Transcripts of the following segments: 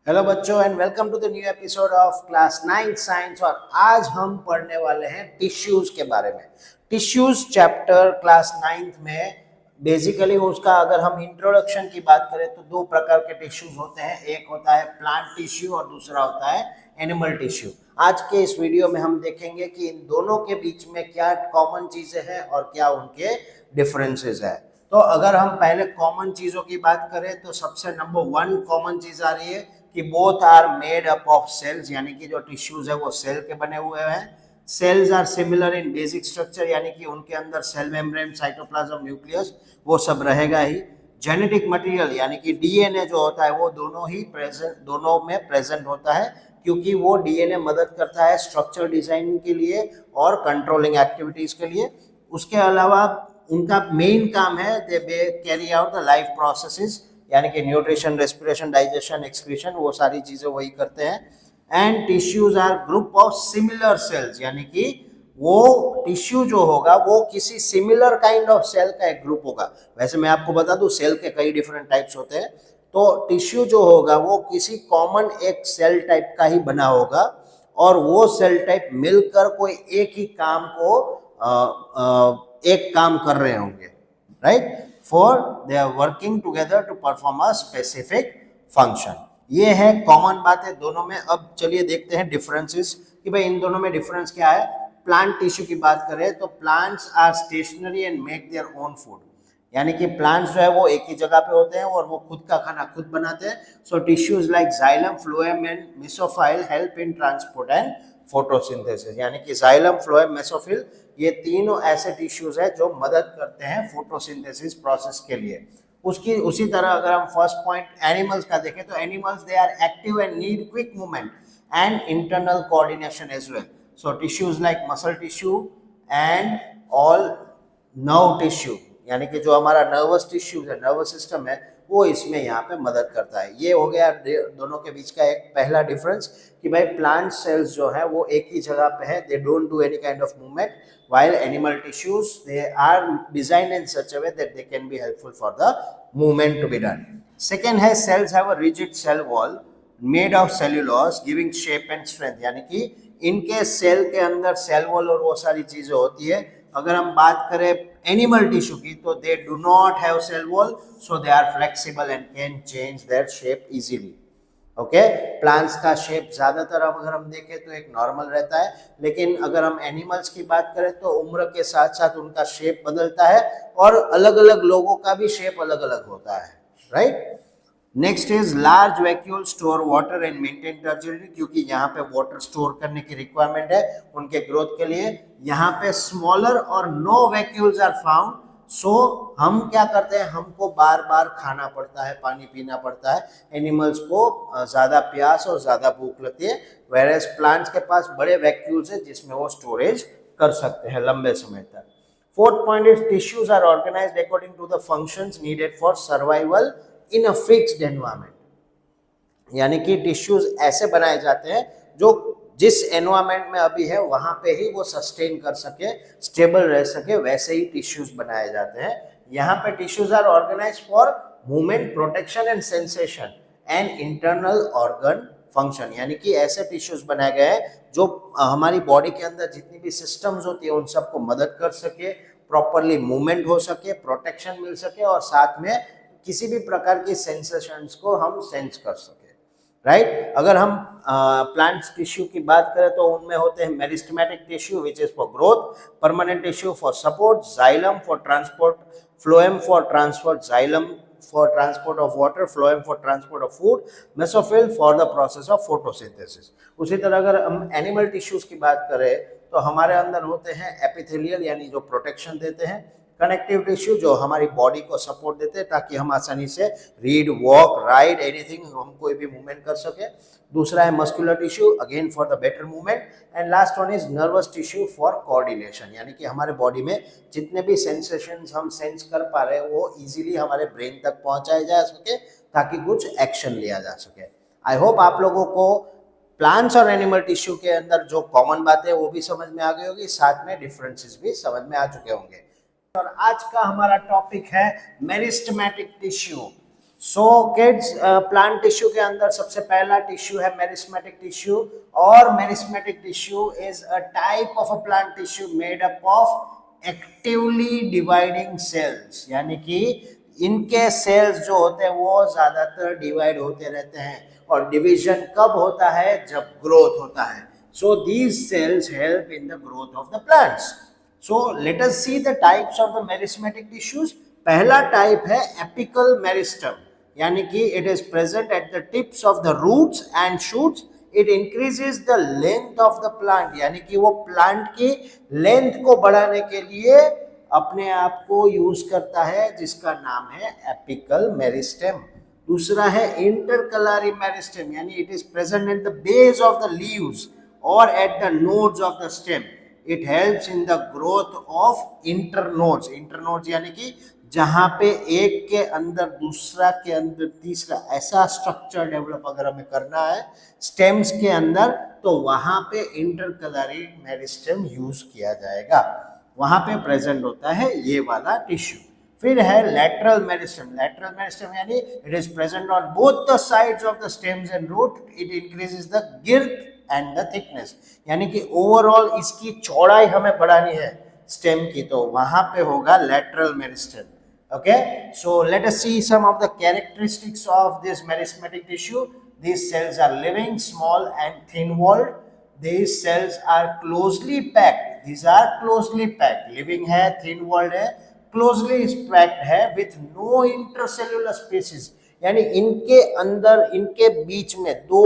Hello बच्चों and welcome to the new episode of class 9 science. और आज हम पढ़ने वाले हैं टिश्यूज के बारे में। टिश्यूज चैप्टर क्लास 9th में बेसिकली उसका अगर हम इंट्रोडक्शन की बात करें तो दो प्रकार के टिश्यूज होते हैं, एक होता है प्लांट टिश्यू और दूसरा होता है एनिमल टिश्यू। आज के इस वीडियो में हम देखेंगे कि इन दोनों के बीच में क्या कॉमन चीजें हैं और क्या उनके डिफरेंसेस है। तो अगर हम पहले कॉमन चीजों की बात करें तो सबसे नंबर 1 कॉमन चीज आ रही है कि both are made up of cells, यानी कि जो टिश्यूज है वो सेल के बने हुए हैं। Cells are similar in basic structure, यानी कि उनके अंदर सेल मेम्ब्रेन, साइटोप्लाज्म, न्यूक्लियस वो सब रहेगा ही। जेनेटिक मटेरियल यानी कि डीएनए जो होता है वो दोनों में प्रेजेंट होता है, क्योंकि वो डीएनए मदद करता है स्ट्रक्चर डिजाइनिंग के लिए और कंट्रोलिंग एक्टिविटीज के लिए। उसके अलावा उनका मेन काम है they carry out the life processes, यानी कि न्यूट्रिशन, रेस्पिरेशन, डाइजेशन, एक्सक्रीशन, वो सारी चीजें वही करते हैं। And tissues are group of similar cells, यानी कि वो टिश्यू जो होगा वो किसी सिमिलर काइंड ऑफ सेल का एक ग्रुप होगा। वैसे मैं आपको बता दूं सेल के कई डिफरेंट टाइप्स होते हैं, तो टिश्यू जो होगा वो किसी कॉमन एक सेल टाइप का ही बना होगा और वो सेल टाइप मिलकर कोई एक ही काम को एक काम कर रहे होंगे, right? For they are working together to perform a specific function. ये है कॉमन बात है दोनों में। अब चलिए देखते हैं डिफरेंसेस कि भाई इन दोनों में डिफरेंस क्या है। प्लांट टिश्यू की बात करें तो plants are stationery and make their own food, यानी कि प्लांट्स जो है वो एक ही जगह पे होते हैं और वो खुद का खाना खुद बनाते हैं। So tissues like xylem, phloem and mesophyll help in transport and photosynthesis, यानी कि जाइलम, फ्लोएम, मेसोफिल ये तीनों ऐसे टिश्यूज है जो मदद करते हैं फोटोसिंथेसिस प्रोसेस के लिए। उसी तरह अगर हम फर्स्ट पॉइंट एनिमल्स का देखें तो animals they are active and need quick movement and internal coordination as well. So tissues like muscle tissue and all nerve tissue, यानी कि जो हमारा नर्वस टिश्यू है, नर्वस सिस्टम है, वो इसमें यहाँ पे मदद करता है। ये हो गया दोनों के बीच का एक पहला डिफरेंस कि भाई प्लांट सेल्स जो है वो एक ही जगह पे है, they don't do any kind of movement, while animal tissues they are designed in such a way that they can be helpful for the movement to be done. Second है cells have a rigid cell wall made of cellulose giving shape and strength, यानी कि इनके cell के अंदर cell wall और वो सारी चीजें होती है। अगर हम बात करें एनिमल टिश्यू की तो they do not have cell wall, so they are flexible and can change their shape easily. Okay, plants का शेप ज्यादातर अगर हम देखें तो एक नॉर्मल रहता है, लेकिन अगर हम एनिमल्स की बात करें तो उम्र के साथ साथ उनका शेप बदलता है और अलग अलग लोगों का भी शेप अलग अलग होता है, right? Next is large vacuole store water and maintain turgidity, क्योंकि यहाँ पे वाटर स्टोर करने की रिक्वायरमेंट है उनके ग्रोथ के लिए। यहाँ पे स्मॉलर और नो वैक्यूल्स आर फाउंड, सो हम क्या करते हैं, हमको बार बार खाना पड़ता है, पानी पीना पड़ता है। एनिमल्स को ज्यादा प्यास और ज्यादा भूख लगती है, वेयरएज प्लांट्स के पास बड़े वैक्यूल्स है जिसमें वो स्टोरेज कर सकते हैं लंबे समय तक। Fourth point is tissues are organized according to the functions needed for survival in a fixed environment, यानी कि टिश्यूज ऐसे बनाए जाते हैं जो जिस एनवायरनमेंट में अभी है वहां पे ही वो सस्टेन कर सके, स्टेबल रह सके, वैसे ही टिश्यूज बनाए जाते हैं। यहाँ पे tissues are organised for movement, protection and sensation and internal organ function, यानी कि ऐसे टिश्यूज बनाए गए हैं जो हमारी बॉडी के अंदर जितनी भी सिस्टम्स होती है उन सबको मदद कर सके, प्रॉपरली मूवमेंट हो सके, प्रोटेक्शन मिल सके और साथ में किसी भी प्रकार की सेंसेशंस को हम सेंस कर सके, राइट? अगर हम प्लांट टिश्यू की बात करें तो उनमें होते हैं meristematic tissue which is for growth, permanent tissue for support, xylem for transport, phloem for transport, xylem for transport of water, phloem for transport of food, mesophyll for the process of photosynthesis. उसी तरह अगर हम animal tissues की बात करें तो हमारे अंदर होते हैं एपिथेलियल, यानी जो प्रोटेक्शन देते हैं, कनेक्टिव टिश्यू जो हमारी बॉडी को सपोर्ट देते हैं ताकि हम आसानी से रीड, वॉक, राइड, एनीथिंग, हम कोई भी मूवमेंट कर सके। दूसरा है muscular tissue, again for the better movement. And last one is nervous tissue for coordination, यानी कि हमारे बॉडी में जितने भी सेंसेशंस हम सेंस कर पा रहे हैं वो इजीली हमारे ब्रेन तक पहुंचाए जा सके ताकि कुछ एक्शन लिया जा सके। आई होप आप लोगों को प्लांट्स और एनिमल टिश्यू के अंदर जो कॉमन बातें वो भी समझ में आ गई होगी, साथ में डिफरेंसेस भी समझ में आ चुके होंगे। और आज का हमारा टॉपिक है meristematic tissue. So kids, plant tissue के अंदर सबसे पहला टिश्यू है मेरिस्मेटिक टिश्यू, और meristematic tissue is a type of a plant tissue made up of actively dividing cells, यानी कि इनके सेल्स जो होते हैं वो ज्यादातर डिवाइड होते रहते हैं, और डिवीजन कब होता है, जब ग्रोथ होता है. So these cells help in the growth of the plants. So let us see the types of the meristematic tissues. पहला टाइप है एपिकल मेरिस्टम, यानी कि it is present at the tips of the roots and shoots. It increases the length of the plant, यानी कि वो plant की length को बढ़ाने के लिए अपने आप को यूज करता है, जिसका नाम है एपिकल मेरिस्टेम. दूसरा है इंटरकलरी मेरिस्टेम, यानी it is present at the base of the leaves और at the nodes of the stem. It helps in the growth of internodes. Internodes यानी कि जहां पे एक के अंदर दूसरा के अंदर तीसरा ऐसा स्ट्रक्चर डेवलप अगर हमें करना है स्टेम्स के अंदर, तो वहां पे इंटरकलरी मेरिस्टेम यूज किया जाएगा, वहां पे प्रेजेंट होता है ये वाला टिश्यू. फिर है लेटरल मेरिस्टेम. लेटरल मेरिस्टेम यानी it is present on both the sides of the stems and root. It increases the girth and the thickness, यानी कि ओवरऑल इसकी चौड़ाई हमें बढ़ानी है स्टेम की, तो वहां पे होगा lateral meristem. Okay, so let us see some of the characteristics of this meristematic tissue. These cells are living, small and thin-walled. These cells are closely packed. These are closely packed. Living है, thin-walled है, closely packed है, with no intercellular spaces. यानी इनके अंदर, इनके बीच में दो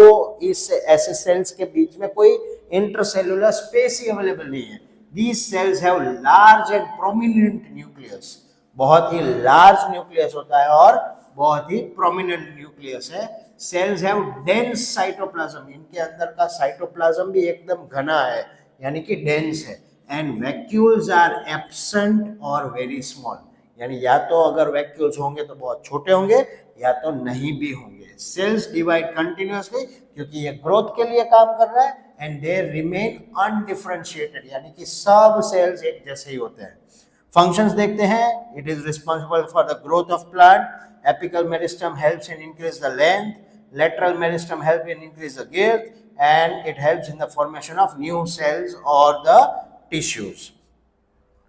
इस ऐसे सेल्स के बीच में कोई इंटरसेलुलर स्पेस ही अवेलेबल नहीं है. These cells have large and prominent nucleus. बहुत ही लार्ज न्यूक्लियस होता है और बहुत ही प्रोमिनेंट न्यूक्लियस है. सेल्स हैव डेंस साइटोप्लाज्म, इनके अंदर का साइटोप्लाज्म भी एकदम घना है, यानी कि डेंस है. एंड वैक्यूल्स आर एब्सेंट और वेरी स्मॉल, यानी या तो अगर वैक्यूल्स होंगे तो बहुत छोटे होंगे या तो नहीं भी होंगे. सेल्स डिवाइड कंटिन्यूअसली, क्योंकि ये ग्रोथ के लिए काम कर रहा है, एंड दे रिमेन अनडिफरेंशिएटेड, यानी कि सब सेल्स एक जैसे ही होते हैं. फंक्शंस देखते हैं. It is responsible for the growth of plant. Apical meristem helps in increase the length. Lateral meristem help in increase the girth, and it helps in the formation of new sales और the tissues.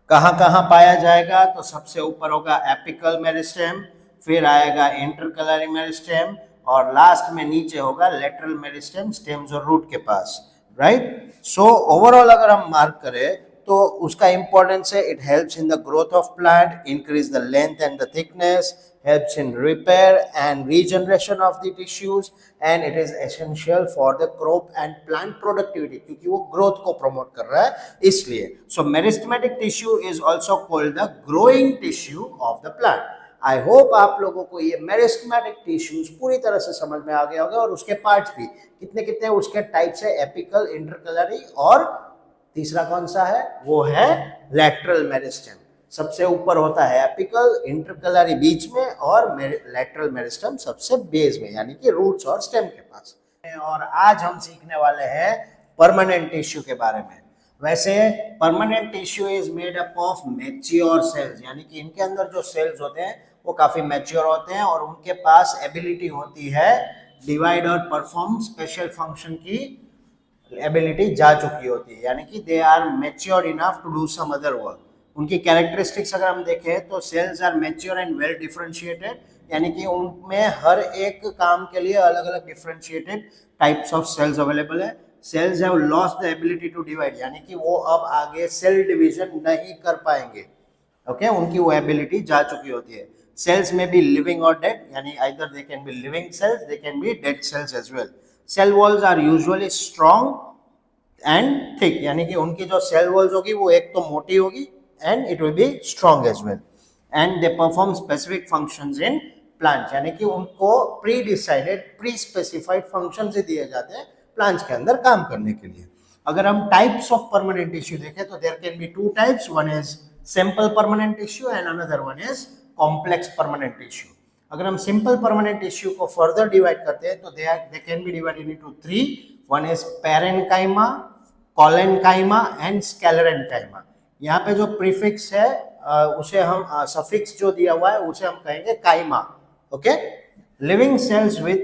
कहाँ कहाँ पाया जाएगा, तो सबसे ऊपर होगा apical meristem, फिर आएगा इंटरकलरी मेरिस्टम, और लास्ट में नीचे होगा लेटरल मेरिस्टम, स्टेम्स और रूट के पास. राइट. सो ओवरऑल अगर हम मार्क करें तो उसका इंपॉर्टेंस है, it helps in the growth of plant, increase the length and the thickness, helps in repair and regeneration of the tissues, and it is essential for the crop and plant productivity, क्योंकि वो growth को promote कर रहा है इसलिए. So meristematic tissue is also called the growing tissue of the plant. I hope आप लोगों को ये meristematic tissues पूरी तरह से समझ में आ गया होगा, और उसके पार्ट्स भी कितने कितने उसके टाइप्स है, एपिकल, इंटरकलरी, और तीसरा कौन सा है, वो है लेटरल मेरिस्टेम. सबसे ऊपर होता है एपिकल, इंटरकलरी बीच में, और लेटरल मेरिस्टेम सबसे बेस में, यानी कि रूट्स और स्टेम के पास. और आज हम सीखने वाले हैं परमानेंट टिश्यू के बारे में. वैसे permanent tissue is made up of mature cells, यानी कि इनके अंदर जो सेल्स होते हैं वो काफी मैच्योर होते हैं, और उनके पास एबिलिटी होती है डिवाइड और परफॉर्म स्पेशल फंक्शन की एबिलिटी जा चुकी होती है, यानी कि they are mature enough to do some other work. उनकी कैरेक्टरिस्टिक्स अगर हम देखें तो cells are mature and well differentiated, यानी कि उनमें हर एक काम के लिए अलग अलग differentiated types of cells available है. Cells have lost the ability to divide, यानी कि वो अब आगे सेल डिवीजन नहीं कर पाएंगे. ओके, उनकी वो एबिलिटी जा चुकी होती है. सेल्स में बी लिविंग और डेड, यानी either they can be living cells, they can be dead cells as well. Cell walls are usually strong and thick, यानी कि उनकी जो सेल वॉल्स होगी वो एक तो मोटी होगी and it will be strong as well, and they perform specific functions in plants, यानी कि उनको pre decided, pre specified functions दिए जाते हैं प्लांट्स के अंदर काम करने के लिए. अगर हम टाइप्स ऑफ परमानेंट टिश्यू देखें तो there can be two types, one is simple permanent tissue and another one is complex permanent tissue. अगर हम सिंपल परमानेंट टिश्यू को फर्दर डिवाइड करते हैं तो they can be divided into three. One is parenchyma, collenchyma and sclerenchyma. यहाँ पे जो prefix है उसे हम सफिक्स जो दिया हुआ है उसे हम कहेंगे काइमा. Okay, living cells with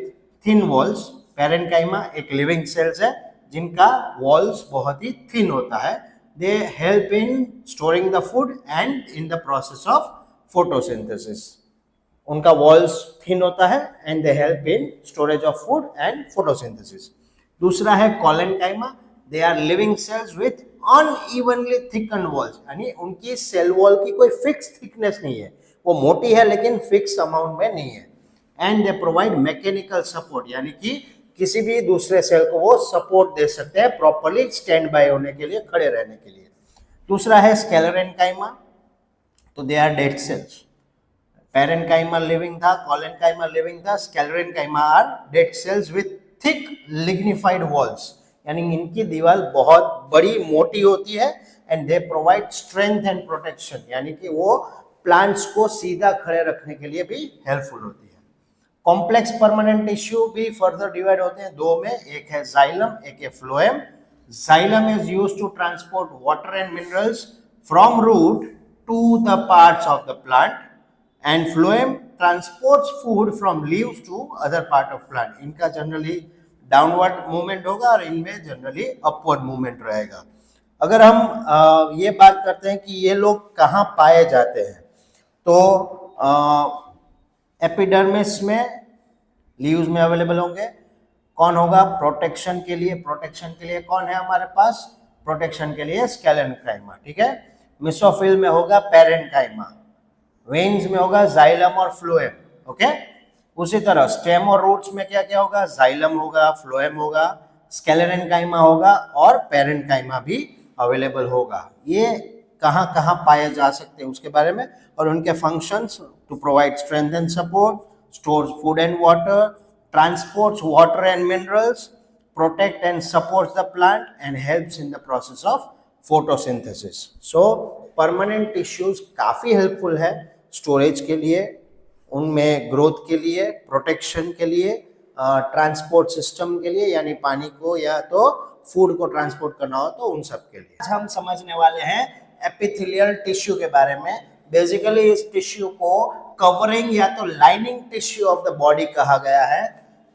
thin walls, parenchyma एक लिविंग सेल्स है जिनका वॉल्स बहुत ही थिन होता है. They help in storing the food and in the process of photosynthesis. उनका वॉल्स थिन होता है and they help in storage of food and photosynthesis. दूसरा है collenchyma. They are living cells with unevenly thicken walls, यानी उनकी cell wall की कोई fix thickness नहीं है, वो मोटी है लेकिन फिक्स अमाउंट में नहीं है. And they provide mechanical support, यानी कि किसी भी दूसरे सेल को वो सपोर्ट दे सकते हैं प्रॉपर्ली स्टैंड बाय होने के लिए, खड़े रहने के लिए. दूसरा है स्केलेरेनकाइमा. तो they are dead cells. Parenchyma living था, कॉलेनकाइमा लिविंग था, sclerenchyma are dead cells with thick lignified walls, यानी इनकी दीवार बहुत बड़ी मोटी होती है. And they provide strength and protection, यानी कि वो प्लांट्स को सीधा खड़े रखने के लिए भी हेल्पफुल होती है. कॉम्प्लेक्स परमानेंट टिश्यू भी फर्दर डिवाइड होते हैं दो में, एक है जाइलम, एक है phloem. Xylem is used to transport water and minerals from root to the parts of the plant and phloem transports food from leaves to other part of plant. इनका generally downward movement होगा और इनमें generally upward movement रहेगा. अगर हम ये बात करते हैं कि ये लोग कहाँ पाए जाते हैं, तो एपिडर्मिस में, लीव्स में अवेलेबल होंगे. कौन होगा प्रोटेक्शन के लिए? प्रोटेक्शन के लिए कौन है हमारे पास? प्रोटेक्शन के लिए स्केलेनकाइमा, ठीक है. मेसोफिल में होगा पैरेन्काइमा. वेन्स में होगा जाइलम और फ्लोएम. ओके. उसी तरह स्टेम और रूट्स में क्या क्या होगा? जाइलम होगा, फ्लोएम होगा, स्केलेरेनकाइमा होगा और पैरेन्काइमा भी अवेलेबल होगा. ये कहाँ कहाँ पाए जा सकते हैं उसके बारे में और उनके functions. To provide strength and support, stores food and water, transports water and minerals, protect and supports the plant and helps in the process of photosynthesis. So permanent tissues काफ़ी हेल्पफुल है स्टोरेज के लिए, उनमें growth के लिए, protection के लिए, transport system के लिए, यानी पानी को या तो फूड को ट्रांसपोर्ट करना हो तो उन सब के लिए. आज हम समझने वाले हैं एपिथेलियल टिश्यू के बारे में. बेसिकली इस टिश्यू को कवरिंग या तो lining tissue of the body कहा गया है.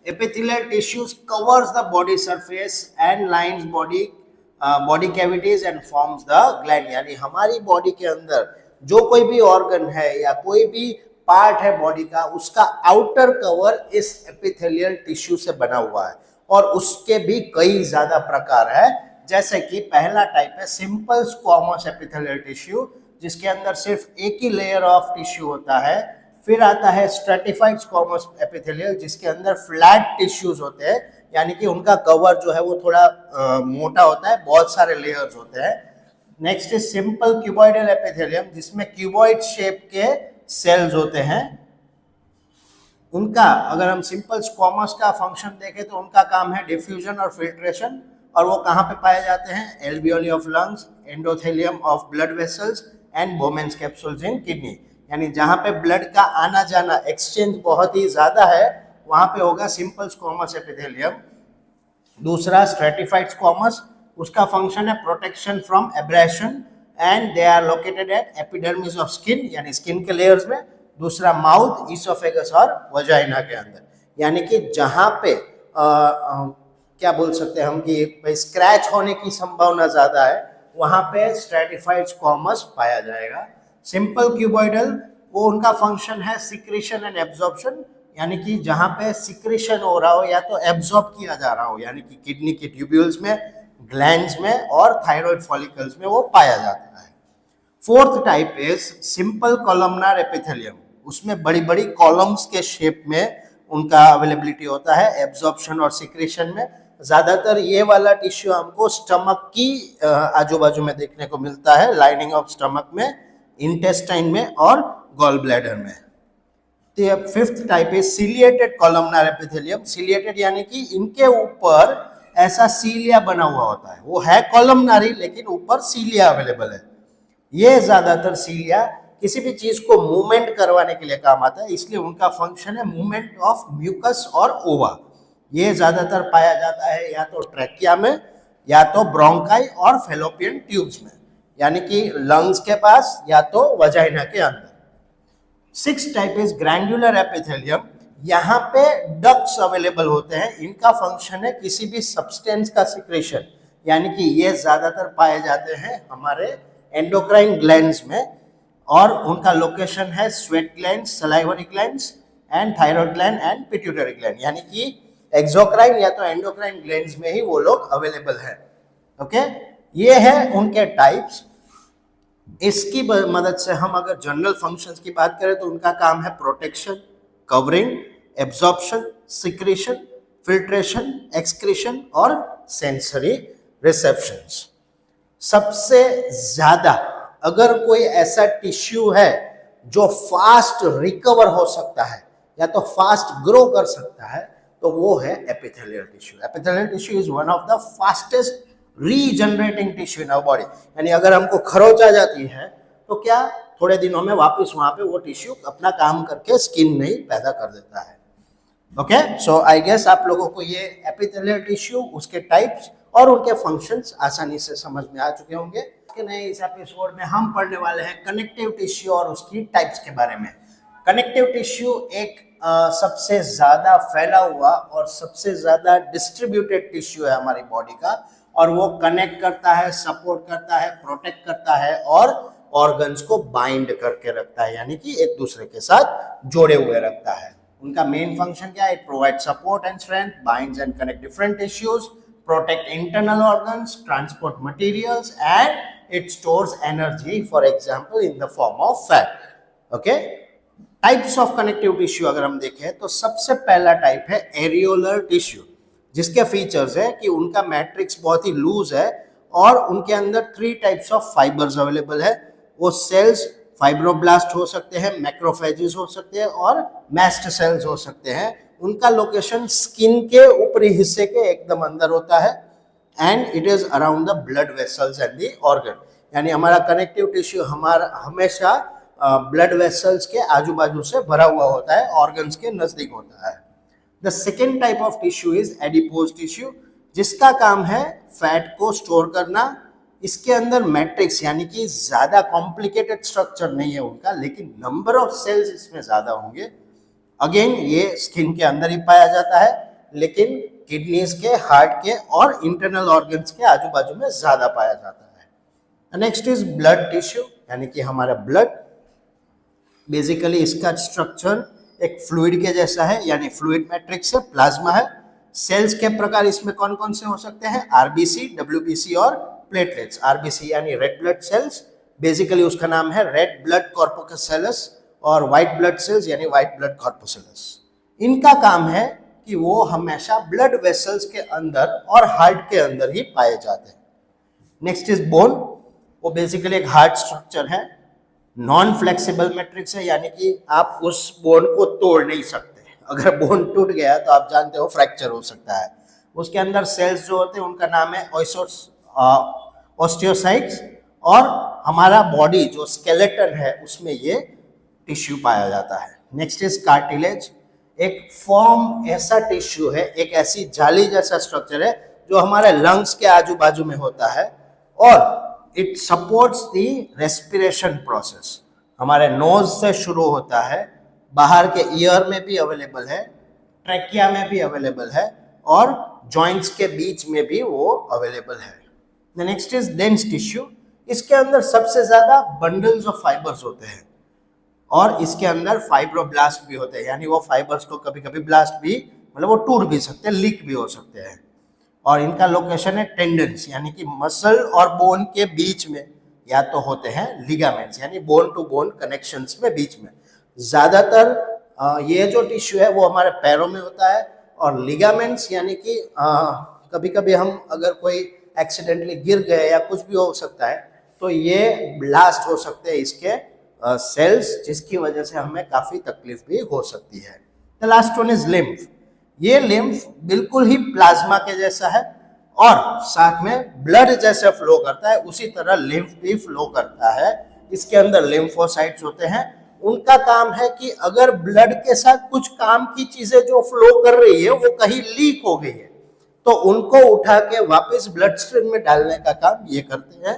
Epithelial tissues covers the body surface and lines body cavities and forms the gland, यानी हमारी बॉडी के अंदर जो कोई भी ऑर्गन है या कोई भी पार्ट है बॉडी का, उसका आउटर कवर इस एपिथेलियल टिश्यू से बना हुआ है. और उसके भी कई ज्यादा प्रकार है, जैसे कि पहला टाइप है सिंपल स्क्वामस एपिथेलियल टिश्यू, जिसके अंदर सिर्फ एक ही लेयर ऑफ टिश्यू होता है. फिर आता है स्ट्रेटिफाइड स्क्वामस एपिथेलियल, जिसके अंदर फ्लैट टिश्यूज होते हैं, यानी कि उनका कवर जो है वो थोड़ा मोटा होता है, बहुत सारे लेयर्स होते हैं. Next is simple cuboidal epithelium, जिसमें क्यूबॉइड शेप के सेल्स होते हैं. उनका अगर हम सिंपल स्क्वामस का फंक्शन देखें तो उनका काम है डिफ्यूजन और फिल्ट्रेशन. और वो कहाँ पे पाए जाते हैं? Alveoli of lungs, endothelium of blood vessels and Bowman's capsules in kidney, यानी जहाँ पे ब्लड का आना जाना एक्सचेंज बहुत ही ज्यादा है वहाँ पे होगा सिंपल स्क्वामस एपिथेलियम. दूसरा स्ट्रेटिफाइड स्क्वामस, उसका फंक्शन है protection from abrasion and they are located at epidermis of skin, यानी स्किन के लेयर्स में. दूसरा माउथ, ईसोफेगस और वजाइना के अंदर, यानी कि जहाँ पे क्या बोल सकते हैं हम कि स्क्रैच होने की संभावना ज्यादा है, वहाँ पे स्ट्रेटिफाइड स्क्वामस पाया जाएगा. सिंपल क्यूबॉइडल, वो उनका फंक्शन है सिक्रीशन एंड एब्जॉर्प्शन, यानी कि जहाँ पे सिक्रीशन हो रहा हो या तो एब्जॉर्ब किया जा रहा हो, यानी कि किडनी के ट्यूब्यूल्स में, ग्लैंड्स में और थायराइड फॉलिकल्स में वो पाया जाता है. Fourth type is simple columnar epithelium, उसमें बड़ी बड़ी कॉलम्स के शेप में उनका अवेलेबिलिटी होता है एब्जॉर्प्शन और सिक्रीशन में. ज्यादातर ये वाला टिश्यू हमको स्टमक की आजू बाजू में देखने को मिलता है, लाइनिंग ऑफ स्टमक में, इंटेस्टाइन में और गॉल ब्लैडर में. Fifth type is ciliated columnar epithelium. Ciliated यानी कि इनके ऊपर ऐसा सीलिया बना हुआ होता है, वो है कॉलमनारी लेकिन ऊपर सीलिया अवेलेबल है. ये ज्यादातर सीलिया किसी भी चीज को मूवमेंट करवाने के लिए काम आता है, इसलिए उनका फंक्शन है मूवमेंट ऑफ म्यूकस और ओवा. ये ज्यादातर पाया जाता है या तो ट्रैकिया में या तो ब्रोंकाई और फेलोपियन ट्यूब्स में, यानी कि लंग्स के पास या तो वजाइना के अंदर. Six type is glandular epithelium. यहाँ पे डक्ट्स अवेलेबल होते हैं। इनका फंक्शन है किसी भी सब्सटेंस का सिक्रेशन, यानी कि ये ज्यादातर पाए जाते हैं हमारे एंडोक्राइन ग्लैंड्स में, और उनका लोकेशन है sweat gland, salivary glands and thyroid gland and pituitary gland, यानी कि एक्सोक्राइन या तो एंडोक्राइन ग्लैंड्स में ही वो लोग अवेलेबल है। ओके, ये है उनके टाइप्स। इसकी मदद से हम अगर जनरल फंक्शंस की बात करें तो उनका काम है protection, covering, absorption, secretion, filtration, excretion और सेंसरी रिसेप्शंस। सबसे ज्यादा अगर कोई ऐसा टिश्यू है जो फास्ट रिकवर हो सकता है या तो फास्ट ग्रो कर सकता है तो वो है epithelial tissue. Epithelial tissue is one of the fastest regenerating tissue in our body, यानी अगर हमको खरोच आ जाती है तो क्या थोड़े दिनों में वापस वहां पे वो टिश्यू अपना काम करके स्किन नहीं पैदा कर देता है। ओके, सो आई गेस आप लोगों को ये एपिथेलियल टिश्यू, उसके टाइप्स और उनके फंक्शंस आसानी से समझ में आ चुके होंगे। इस एपिसोड में हम पढ़ने वाले हैं कनेक्टिव टिश्यू और उसकी टाइप्स के बारे में। कनेक्टिव टिश्यू एक सबसे ज्यादा फैला हुआ और सबसे ज्यादा डिस्ट्रीब्यूटेड टिश्यू है हमारी बॉडी का, और वो कनेक्ट करता है, सपोर्ट करता है, प्रोटेक्ट करता है और ऑर्गन्स को बाइंड करके रखता है, यानी कि एक दूसरे के साथ जोड़े हुए रखता है। उनका मेन फंक्शन क्या है? It provide support and strength, binds and connect different tissues, protect internal organs, transport materials, and it stores energy, for example, in the form of fat. Okay? Types of connective tissue अगर हम देखें तो सबसे पहला type है areolar tissue, जिसके features है कि उनका मैट्रिक्स बहुत ही लूज है और उनके अंदर 3 टाइप्स ऑफ फाइबर्स अवेलेबल है। वो सेल्स फाइब्रोब्लास्ट हो सकते हैं, मैक्रोफेजेस हो सकते हैं और मैस्ट सेल्स हो सकते हैं। उनका लोकेशन स्किन के ऊपरी हिस्से के एकदम अंदर होता है and it is around the blood vessels and the organ, यानी हमारा कनेक्टिव टिश्यू हमारा हमेशा ब्लड वेसल्स के आजू बाजू से भरा हुआ होता है, ऑर्गन्स के नजदीक होता है। The second type of tissue is adipose tissue, जिसका काम है फैट को स्टोर करना। इसके अंदर मैट्रिक्स यानी कि ज्यादा कॉम्प्लिकेटेड स्ट्रक्चर नहीं है उनका, लेकिन नंबर ऑफ सेल्स इसमें ज्यादा होंगे। अगेन ये स्किन के अंदर ही पाया जाता है, लेकिन किडनीज के, हार्ट के और इंटरनल ऑर्गन्स के आजू बाजू में ज्यादा पाया जाता है। नेक्स्ट इज ब्लड टिश्यू, यानी कि हमारा ब्लड। बेसिकली इसका स्ट्रक्चर एक फ्लूइड के जैसा है, यानी फ्लूइड मैट्रिक्स है, प्लाज्मा है। सेल्स के प्रकार इसमें कौन कौन से हो सकते हैं? आरबीसी, डब्ल्यूबीसी और प्लेटलेट्स। आरबीसी यानी रेड ब्लड सेल्स, बेसिकली उसका नाम है रेड ब्लड कॉर्पस्कुलस, और व्हाइट ब्लड सेल्स यानी व्हाइट ब्लड कॉर्पस्कुलस। इनका काम है कि वो हमेशा ब्लड वेसल्स के अंदर और हार्ट के अंदर ही पाए जाते हैं। नेक्स्ट इज बोन, वो बेसिकली एक हार्ड स्ट्रक्चर है, नॉन फ्लेक्सिबल मैट्रिक्स है, यानी कि आप उस बोन को तोड़ नहीं सकते। अगर बोन टूट गया तो आप जानते हो फ्रैक्चर हो सकता है। उसके अंदर सेल्स जो होते हैं उनका नाम है ऑस्टियोसाइट्स, और हमारा बॉडी जो स्केलेटन है उसमें ये टिश्यू पाया जाता है। नेक्स्ट इज कार्टिलेज, एक फॉर्म ऐसा टिश्यू है, एक ऐसी जाली जैसा स्ट्रक्चर है जो हमारे लंग्स के आजू बाजू में होता है, और it supports the respiration process. हमारे नोज से शुरू होता है, बाहर के ईयर में भी अवेलेबल है, ट्रैकिया में भी अवेलेबल है और जॉइंट्स के बीच में भी वो अवेलेबल है। नेक्स्ट इज डेंस टिश्यू, इसके अंदर सबसे ज्यादा बंडल्स ऑफ फाइबर्स होते हैं और इसके अंदर फाइब्रोब्लास्ट भी होते हैं, यानी वो फाइबर्स को कभी कभी ब्लास्ट भी, मतलब वो टूट भी सकते हैं, लीक भी हो सकते हैं। और इनका लोकेशन है टेंडन्स, यानी कि मसल और बोन के बीच में, या तो होते हैं लिगामेंट्स यानी बोन टू बोन कनेक्शंस में बीच में। ज्यादातर ये जो टिश्यू है वो हमारे पैरों में होता है, और लिगामेंट्स यानी कि कभी कभी हम अगर कोई एक्सीडेंटली गिर गए या कुछ भी हो सकता है तो ये ब्लास्ट हो सकते हैं इसके सेल्स, जिसकी वजह से हमें काफी तकलीफ भी हो सकती है। The last one is lymph, ये लिम्फ बिल्कुल ही प्लाज्मा के जैसा है और साथ में ब्लड जैसे फ्लो करता है, उसी तरह लिम्फ भी फ्लो करता है। इसके अंदर लिम्फोसाइट्स होते हैं, उनका काम है कि अगर ब्लड के साथ कुछ काम की चीजें जो फ्लो कर रही है वो कहीं लीक हो गई है तो उनको उठा के वापस ब्लड स्ट्रीम में डालने का काम ये करते हैं,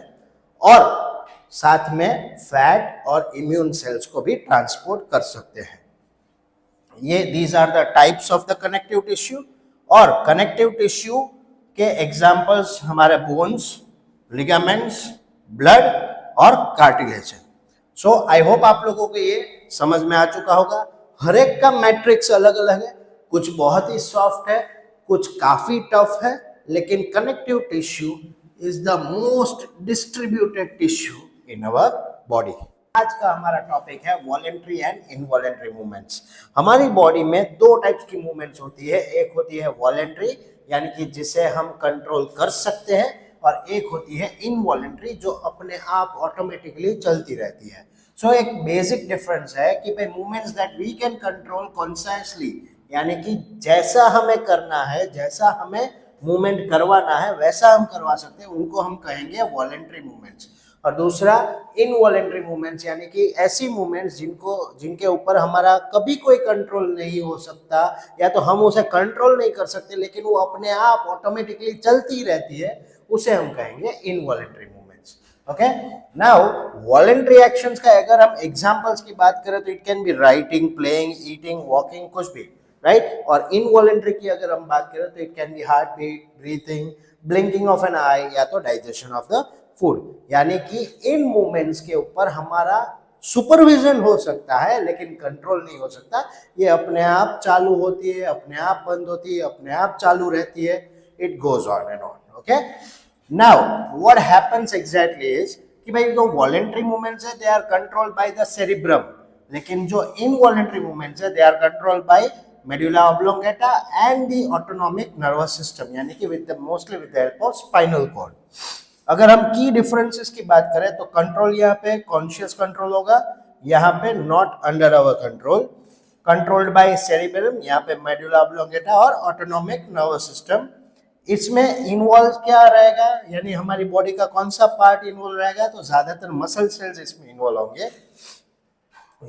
और साथ में फैट और इम्यून सेल्स को भी ट्रांसपोर्ट कर सकते हैं। ये these are the types of the connective tissue. और कनेक्टिव टिश्यू के एग्जाम्पल्स हमारे बोन्स, लिगामेंट्स, ब्लड और कार्टिलेज है। सो आई होप आप लोगों को ये समझ में आ चुका होगा। हर एक का मैट्रिक्स अलग अलग है, कुछ बहुत ही सॉफ्ट है, कुछ काफी टफ है, लेकिन connective tissue is the most distributed tissue in our body. आज का हमारा टॉपिक है वॉलेंट्री एंड इनवॉलेंट्री मूवमेंट्स। हमारी बॉडी में दो टाइप्स की मूवमेंट्स होती है, एक होती है वॉलेंट्री यानी कि जिसे हम कंट्रोल कर सकते हैं, और एक होती है इनवॉलेंट्री जो अपने आप ऑटोमेटिकली चलती रहती है। सो एक बेसिक डिफरेंस है कि भाई movements that we can control consciously, यानी कि जैसा हमें करना है, जैसा हमें मूवमेंट करवाना है वैसा हम करवा सकते हैं, उनको हम कहेंगे वॉलेंट्री मूवमेंट्स। और दूसरा इनवॉलेंट्री मूवमेंट्स यानी कि ऐसी मूवमेंट्स जिनके ऊपर हमारा कभी कोई कंट्रोल नहीं हो सकता, या तो हम उसे कंट्रोल नहीं कर सकते लेकिन वो अपने आप ऑटोमेटिकली चलती रहती है, उसे हम कहेंगे involuntary movements. Okay, now voluntary actions का अगर हम एग्जांपल्स की बात करें तो it can be writing, playing, eating, walking, कुछ भी, राइट। और इनवॉलेंट्री की अगर हम बात करें तो it can be heart beat, breathing, blinking of an eye, या तो डाइजेशन ऑफ द फूड। यानी कि इन मूवमेंट्स के ऊपर हमारा सुपरविजन हो सकता है लेकिन कंट्रोल नहीं हो सकता। ये अपने आप चालू होती है, अपने आप बंद होती है, अपने आप चालू रहती है, it goes on and on. Okay, now what happens exactly is कि भाई जो वॉलेंट्री मूवमेंट्स है they are controlled by the cerebrum, लेकिन जो इनवॉलेंट्री मूवमेंट्स है they are controlled by medulla oblongata and the autonomic nervous system, यानी कि mostly with the help of spinal cord. अगर हम की डिफरेंसेस की बात करें तो कंट्रोल यहाँ पे कॉन्शियस कंट्रोल होगा, यहाँ पे not under our control, controlled by cerebellum, यहाँ पे मेडुला ऑब्लोंगेटा और ऑटोनॉमिक नर्वस सिस्टम। इसमें इन्वॉल्व क्या रहेगा, यानी हमारी बॉडी का कौन सा पार्ट इन्वॉल्व रहेगा, तो ज्यादातर मसल सेल्स इसमें इन्वॉल्व होंगे।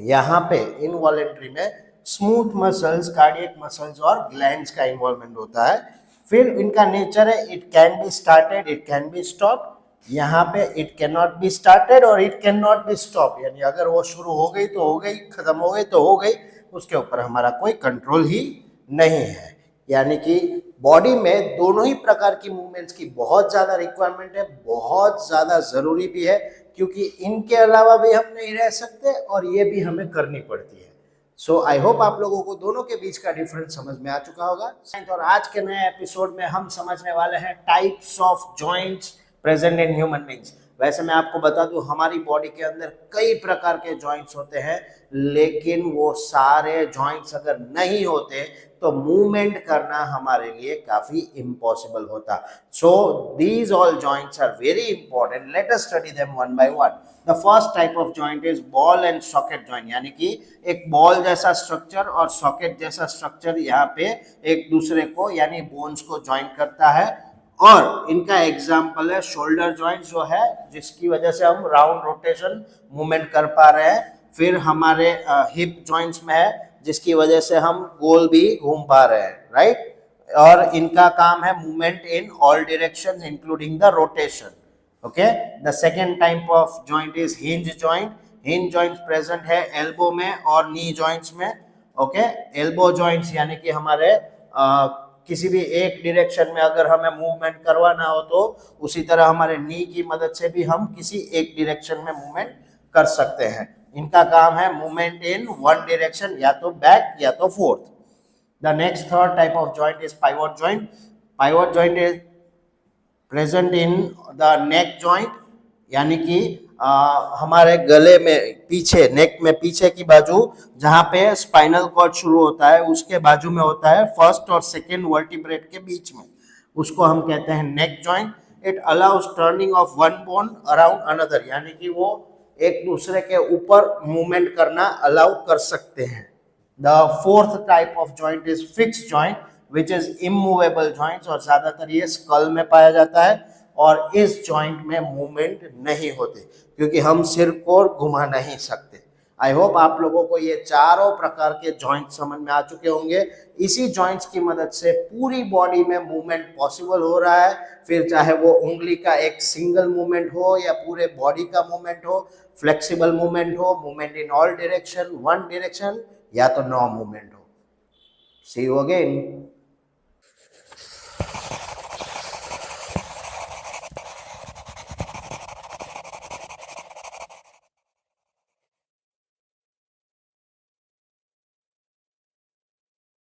यहाँ पे इनवॉलेंट्री में स्मूथ मसल्स, कार्डियक मसल्स और ग्लैंड्स का इन्वॉल्वमेंट होता है। फिर इनका नेचर है it can be started, it can be stop. यहाँ पे it can not be started और it can not be stop, यानी अगर वो शुरू हो गई तो हो गई, खत्म हो गई तो हो गई, उसके ऊपर हमारा कोई कंट्रोल ही नहीं है। यानी कि बॉडी में दोनों ही प्रकार की मूवमेंट्स की बहुत ज्यादा रिक्वायरमेंट है, बहुत ज्यादा जरूरी भी है, क्योंकि इनके अलावा भी हम नहीं रह सकते और ये भी हमें करनी पड़ती है। सो आई होप आप लोगों को दोनों के बीच का डिफरेंस समझ में आ चुका होगा। और आज के नए एपिसोड में हम समझने वाले हैं types of joints present in human beings. वैसे मैं आपको बता दूं हमारी बॉडी के अंदर कई प्रकार के जॉइंट्स होते हैं, लेकिन वो सारे जॉइंट्स अगर नहीं होते तो मूवमेंट करना हमारे लिए काफी इम्पॉसिबल होता। So these all joints are very important, let us study them one by one. The first type of joint is ball and socket joint, यानी कि एक बॉल जैसा स्ट्रक्चर और सॉकेट जैसा स्ट्रक्चर यहाँ पे एक दूसरे को यानी बोन्स को ज्वाइन करता है। और इनका एग्जाम्पल है शोल्डर जॉइंट जो है, जिसकी वजह से हम राउंड रोटेशन मूवमेंट कर पा रहे हैं। फिर हमारे हिप जॉइंट्स में है, जिसकी वजह से हम गोल भी घूम पा रहे हैं, राइट। और इनका काम है movement in all directions including the rotation. Okay, the second type of joint is hinge joint. Hinge joint present है एल्बो में और नी जॉइंट्स में। ओके, एल्बो जॉइंट्स यानी कि हमारे किसी भी एक डायरेक्शन में अगर हमें मूवमेंट करवाना हो तो उसी तरह हमारे नी की मदद से भी हम किसी एक डायरेक्शन में मूवमेंट कर सकते हैं। इनका काम है मूवमेंट इन वन डायरेक्शन, या तो बैक या तो fourth. The next third type of joint is pivot joint. Pivot joint is present in the neck joint, यानी कि हमारे गले में पीछे, नेक में पीछे की बाजू जहां पे स्पाइनल कॉर्ड शुरू होता है उसके बाजू में होता है, फर्स्ट और सेकेंड वर्टिब्रेट के बीच में, उसको हम कहते हैं neck joint. It allows turning of one bone around another, यानी कि वो एक दूसरे के ऊपर मूवमेंट करना अलाउ कर सकते हैं। The fourth type of joint is fix joint which is immovable joints, और ज्यादातर ये स्कल में पाया जाता है। और इस जॉइंट में मूवमेंट नहीं होते क्योंकि हम सिर को घुमा नहीं सकते। आई होप आप लोगों को ये चारों प्रकार के जॉइंट समझ में आ चुके होंगे। इसी जॉइंट्स की मदद से पूरी बॉडी में मूवमेंट पॉसिबल हो रहा है, फिर चाहे वो उंगली का एक सिंगल मूवमेंट हो या पूरे बॉडी का मूवमेंट हो, फ्लेक्सिबल मूवमेंट हो, movement in all direction, one direction, या तो नो मूवमेंट हो। See you again.